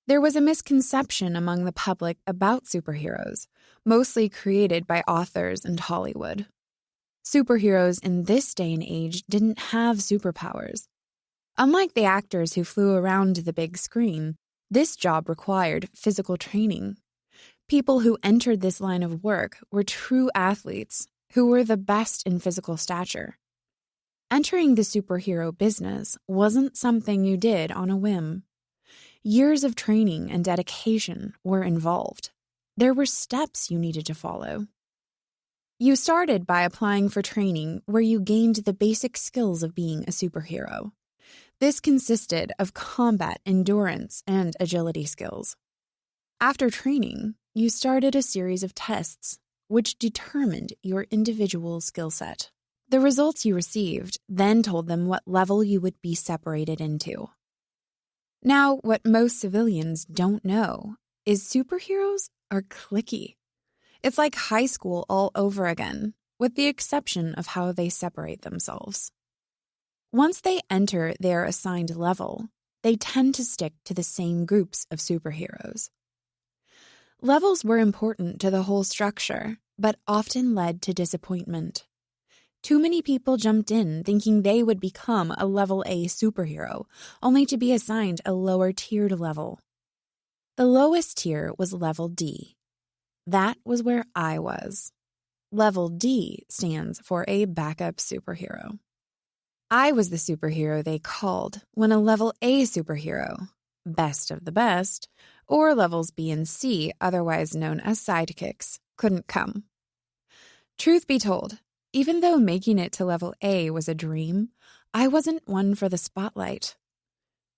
There was a misconception among the public about superheroes, mostly created by authors and Hollywood. Superheroes in this day and age didn't have superpowers. Unlike the actors who flew around the big screen, this job required physical training. People who entered this line of work were true athletes who were the best in physical stature. Entering the superhero business wasn't something you did on a whim. Years of training and dedication were involved. There were steps you needed to follow. You started by applying for training where you gained the basic skills of being a superhero. This consisted of combat, endurance, and agility skills. After training, you started a series of tests, which determined your individual skill set. The results you received then told them what level you would be separated into. Now, what most civilians don't know is superheroes are cliquey. It's like high school all over again, with the exception of how they separate themselves. Once they enter their assigned level, they tend to stick to the same groups of superheroes. Levels were important to the whole structure, but often led to disappointment. Too many people jumped in thinking they would become a level A superhero, only to be assigned a lower-tiered level. The lowest tier was level D. That was where I was. Level D stands for a backup superhero. I was the superhero they called when a level A superhero, best of the best, or levels B and C, otherwise known as sidekicks, couldn't come. Truth be told, even though making it to level A was a dream, I wasn't one for the spotlight.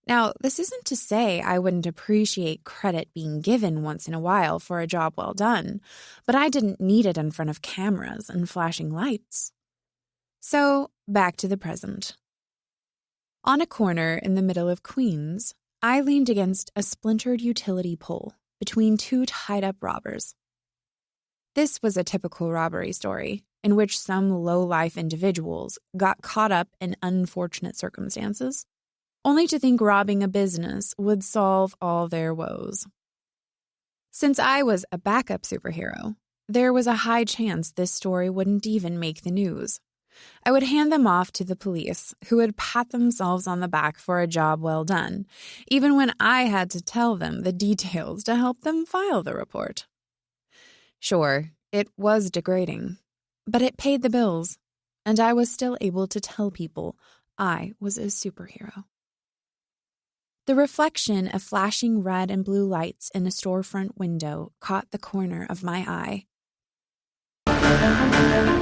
Now, this isn't to say I wouldn't appreciate credit being given once in a while for a job well done, but I didn't need it in front of cameras and flashing lights. So, back to the present. On a corner in the middle of Queens, I leaned against a splintered utility pole between two tied-up robbers. This was a typical robbery story, in which some low-life individuals got caught up in unfortunate circumstances, only to think robbing a business would solve all their woes. Since I was a backup superhero, there was a high chance this story wouldn't even make the news. I would hand them off to the police, who would pat themselves on the back for a job well done, even when I had to tell them the details to help them file the report. Sure, it was degrading, but it paid the bills, and I was still able to tell people I was a superhero. The reflection of flashing red and blue lights in a storefront window caught the corner of my eye.